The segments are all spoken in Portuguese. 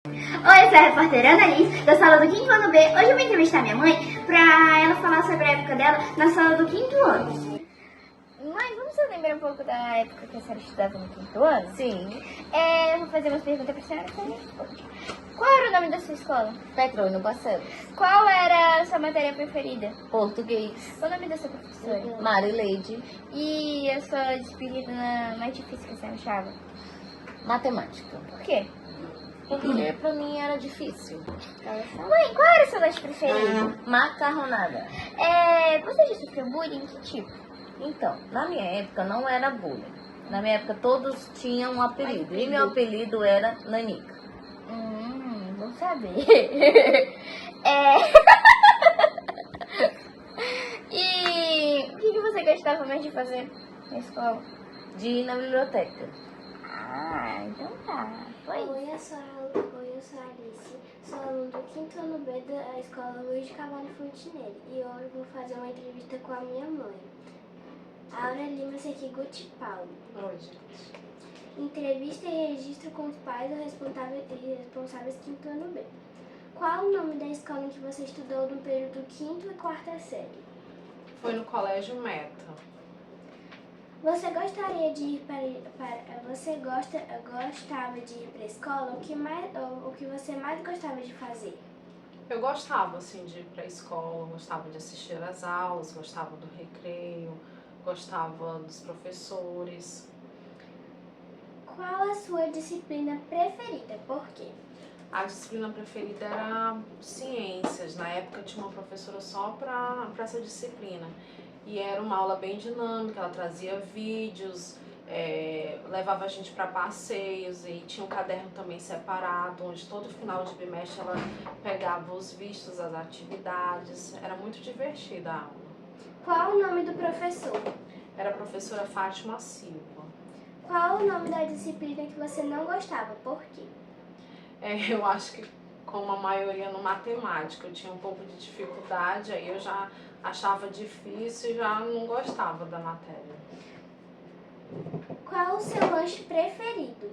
Oi, eu sou a repórter Ana Liz, da sala do 5º ano B. Hoje eu vou entrevistar minha mãe pra ela falar sobre a época dela na sala do 5º ano. Mãe, vamos só lembrar um pouco da época que a senhora estudava no 5º ano? Sim. Eu vou fazer umas perguntas pra senhora que a senhora responde. Qual era o nome da sua escola? Petrônio Barcelos. Qual era a sua matéria preferida? Português. O nome da sua professora? Marileide. E a sua disciplina mais difícil que você achava? Matemática. Por quê? Porque pra mim era difícil. Mãe, qual era o seu lanche preferido? Macarronada. Você já sofreu bullying? Que tipo? Então, na minha época não era bullying. Na minha época todos tinham um apelido. E meu apelido era Nanica. Vou saber. E o que você gostava mais de fazer na escola? De ir na biblioteca. Então tá. Foi. Oi, eu sou a Alice, sou aluna do 5º ano B da escola Luiz de Carvalho Fontinelli e hoje vou fazer uma entrevista com a minha mãe, Aura Lima Sekiguchi Paulo. Oi, gente. Entrevista e registro com os pais ou responsáveis 5º ano B. Qual o nome da escola em que você estudou no período 5º e 4ª série? Foi no Colégio Meta. Você gostaria de ir você gostava de ir para a escola? O que você mais gostava de fazer? Eu gostava, assim, de ir para a escola, gostava de assistir às aulas, gostava do recreio, gostava dos professores. Qual a sua disciplina preferida? Por quê? A disciplina preferida era ciências. Na época tinha uma professora só para essa disciplina. E era uma aula bem dinâmica, ela trazia vídeos, levava a gente para passeios e tinha um caderno também separado, onde todo final de bimestre ela pegava os vistos das atividades. Era muito divertida a aula. Qual o nome do professor? Era a professora Fátima Silva. Qual o nome da disciplina que você não gostava? Por quê? Eu acho que, como a maioria no matemática, eu tinha um pouco de dificuldade, aí eu já achava difícil e já não gostava da matéria. Qual o seu lanche preferido?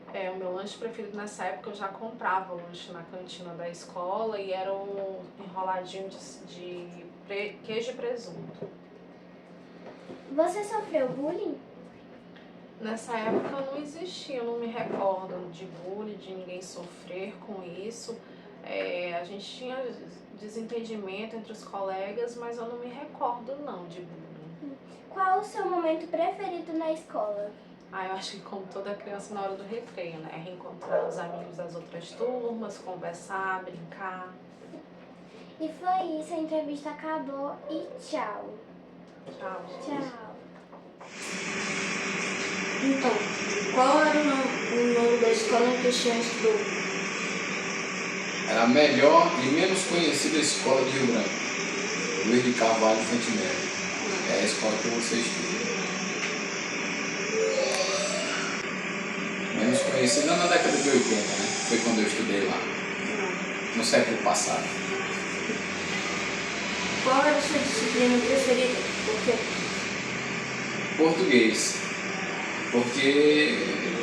O meu lanche preferido nessa época eu já comprava lanche na cantina da escola e era um enroladinho de queijo e presunto. Você sofreu bullying? Nessa época não existia, eu não me recordo de bullying, de ninguém sofrer com isso. A gente tinha desentendimento entre os colegas, mas eu não me recordo não de bullying. Qual o seu momento preferido na escola? Eu acho que como toda criança na hora do recreio, né? Reencontrar os amigos das outras turmas, conversar, brincar. E foi isso, a entrevista acabou e tchau. Tchau, gente. Tchau. Então, qual era o nome da escola em que o senhor estudou? Era a melhor e menos conhecida escola de Rio Branco, Luiz de Carvalho Fontinelli. É a escola que você estuda. Menos conhecida na década de 80, né? Foi quando eu estudei lá, no século passado. Qual era a sua disciplina preferida? Por quê? Português, porque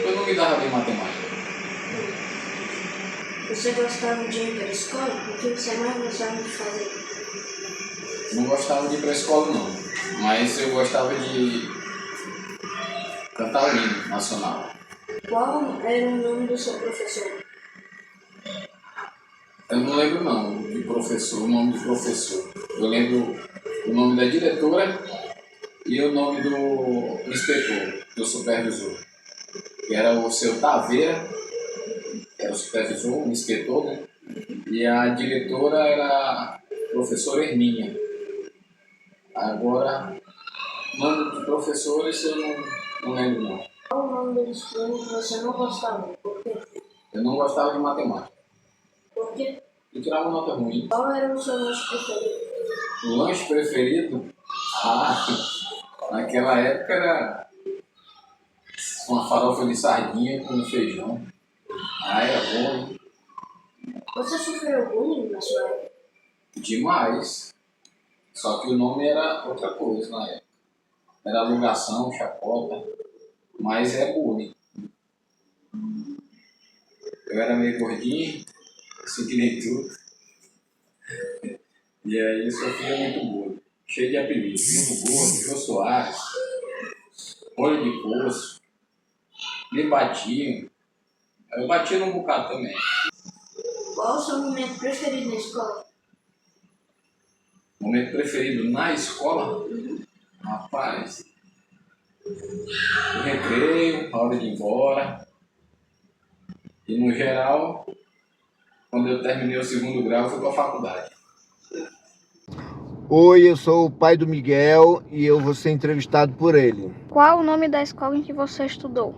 eu não me dava bem em matemática. Você gostava de ir para a escola? O que você mais gostava de fazer? Não gostava de ir para a escola não, mas eu gostava de cantar o hino nacional. Qual era o nome do seu professor? Eu não lembro não de professor, o nome do professor. Eu lembro o nome da diretora e o nome do inspetor, do supervisor, que era o seu Taveira, que era o supervisor, o inspetor, né? E a diretora era a professora Hermínia. Agora, o nome dos professores eu não lembro não. Qual o nome da disciplina que você não gostava? Por quê? Eu não gostava de matemática. Por quê? Eu tirava nota ruim. Qual era o seu lanche preferido? O lanche preferido? Naquela época era uma farofa de sardinha com feijão. Era bom, hein? Você sofreu bullying na sua época? Demais. Só que o nome era outra coisa na época. Era alugação, chacota, mas é bullying. Eu era meio gordinho, assim que nem tu. E aí eu sofria muito bullying. Cheio de apelidos. Jogo Gordo, Jô Soares, Olho de Poço, me batiam. Eu batia num bocado também. Qual o seu momento preferido na escola? Momento preferido na escola? Rapaz, o recreio, a hora de ir embora. E no geral, quando eu terminei o segundo grau, eu fui para a faculdade. Oi, eu sou o pai do Miguel e eu vou ser entrevistado por ele. Qual o nome da escola em que você estudou?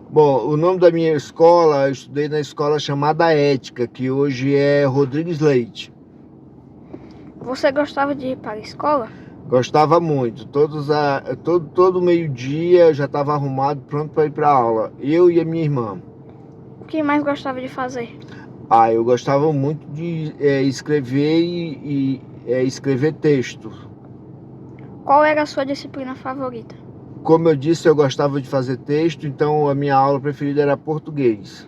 Bom, o nome da minha escola, eu estudei na escola chamada Ética, que hoje é Rodrigues Leite. Você gostava de ir para a escola? Gostava muito. Todo meio-dia eu já estava arrumado, pronto para ir para a aula. Eu e a minha irmã. O que mais gostava de fazer? Eu gostava muito de escrever e escrever texto. Qual era a sua disciplina favorita? Como eu disse, eu gostava de fazer texto, então a minha aula preferida era português.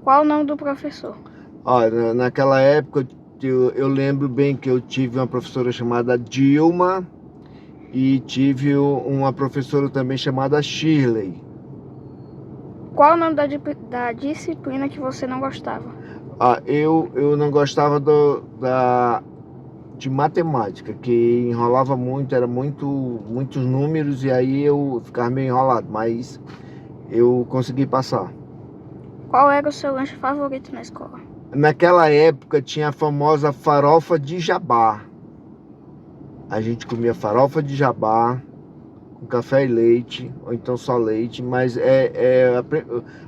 Qual o nome do professor? Naquela época eu lembro bem que eu tive uma professora chamada Dilma e tive uma professora também chamada Shirley. Qual o nome da disciplina que você não gostava? Eu não gostava de matemática, que enrolava muito, era muitos números e aí eu ficava meio enrolado, mas eu consegui passar. Qual era o seu lanche favorito na escola? Naquela época tinha a famosa farofa de jabá. A gente comia farofa de jabá com café e leite, ou então só leite, mas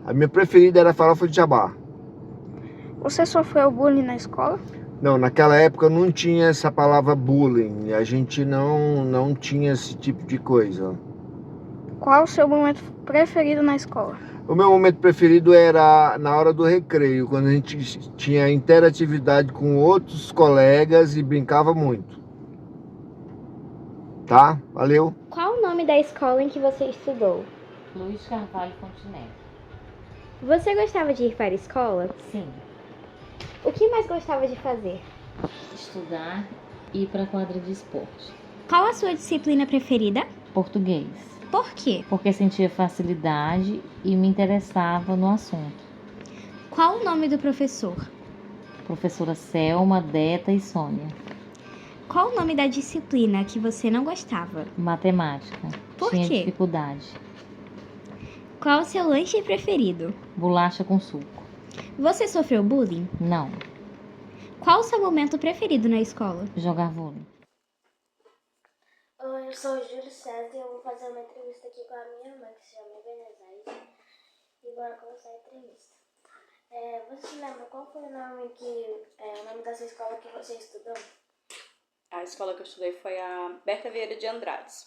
a minha preferida era a farofa de jabá. Você sofreu bullying na escola? Não, naquela época não tinha essa palavra bullying, a gente não tinha esse tipo de coisa. Qual o seu momento preferido na escola? O meu momento preferido era na hora do recreio, quando a gente tinha interatividade com outros colegas e brincava muito. Tá? Valeu! Qual o nome da escola em que você estudou? Luiz Carvalho Fontenelle. Você gostava de ir para a escola? Sim. O que mais gostava de fazer? Estudar e ir para a quadra de esporte. Qual a sua disciplina preferida? Português. Por quê? Porque sentia facilidade e me interessava no assunto. Qual o nome do professor? Professora Selma, Deta e Sônia. Qual o nome da disciplina que você não gostava? Matemática. Por Tinha quê? dificuldade. Qual o seu lanche preferido? Bolacha com suco. Você sofreu bullying? Não. Qual o seu momento preferido na escola? Jogar vôlei. Oi, eu sou o Júlio César e eu vou fazer uma entrevista aqui com a minha mãe, que se chama Ebenezaide. E bora começar a entrevista. Você se lembra qual foi o nome da sua escola que você estudou? A escola que eu estudei foi a Berta Vieira de Andrades.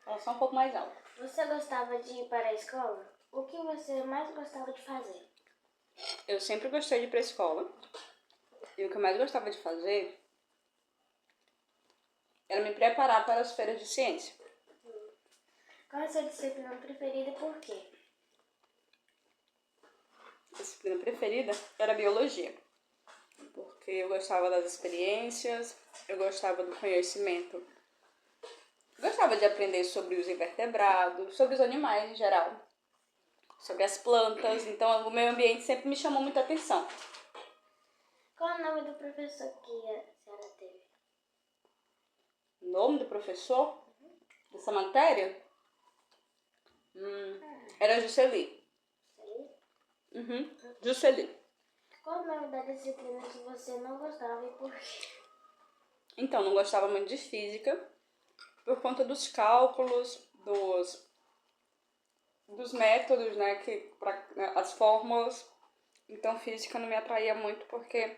Ela é só um pouco mais alta. Você gostava de ir para a escola? O que você mais gostava de fazer? Eu sempre gostei de ir para a escola. E o que eu mais gostava de fazer era me preparar para as feiras de ciência. Qual é a sua disciplina preferida e por quê? A disciplina preferida era biologia. Porque eu gostava das experiências, eu gostava do conhecimento. Eu gostava de aprender sobre os invertebrados, sobre os animais em geral, sobre as plantas. Então o meio ambiente sempre me chamou muita atenção. Qual é o nome do professor que a senhora teve? O nome do professor dessa matéria? Era Jusceli. Jusceli. Qual o nome da disciplina que você não gostava e por quê? Então, não gostava muito de física por conta dos cálculos, dos métodos, né, as fórmulas. Então, física não me atraía muito porque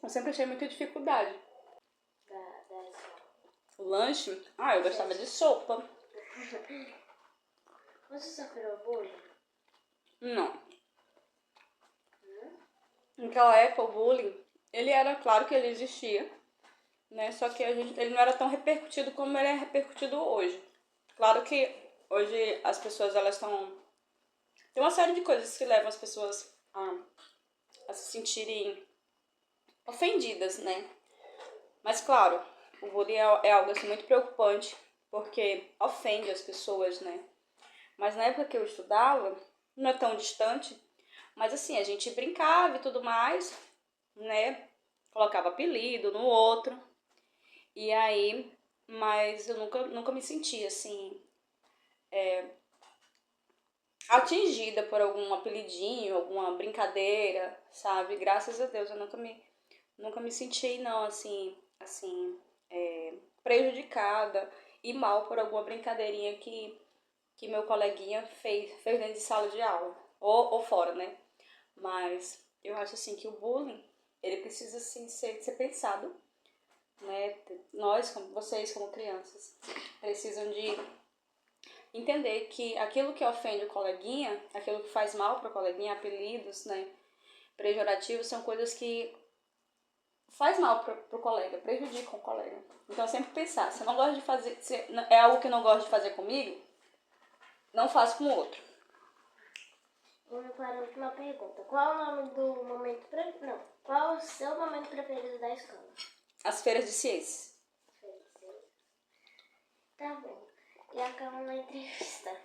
eu sempre achei muita dificuldade. Da escola. O lanche? Eu gostava de sopa. Você sofreu bullying? Não. Naquela época, o bullying, ele era, claro que ele existia, né? Só que ele não era tão repercutido como ele é repercutido hoje. Claro que hoje as pessoas elas estão Tem uma série de coisas que levam as pessoas a se sentirem ofendidas, né? Mas claro, o bullying é algo assim muito preocupante, porque ofende as pessoas, né? Mas na época que eu estudava, não é tão distante, mas assim, a gente brincava e tudo mais, né? Colocava apelido no outro. E aí, mas eu nunca me senti assim, atingida por algum apelidinho, alguma brincadeira, sabe? Graças a Deus, eu nunca me senti, não, assim, prejudicada e mal por alguma brincadeirinha que meu coleguinha fez dentro de sala de aula, ou fora, né? Mas eu acho, assim, que o bullying, ele precisa, assim, ser pensado, né? Nós, vocês como crianças, precisam de entender que aquilo que ofende o coleguinha, aquilo que faz mal para o coleguinha, apelidos, né, pejorativos, são coisas que faz mal pro colega, prejudicam o colega. Então sempre pensar, se eu não gosto de fazer, se é algo que eu não gosto de fazer comigo, não faço com o outro. Vamos para a última pergunta. Qual o nome do momento qual o seu momento preferido da escola? As feiras de ciências. Tá bom. E acabamos a entrevista.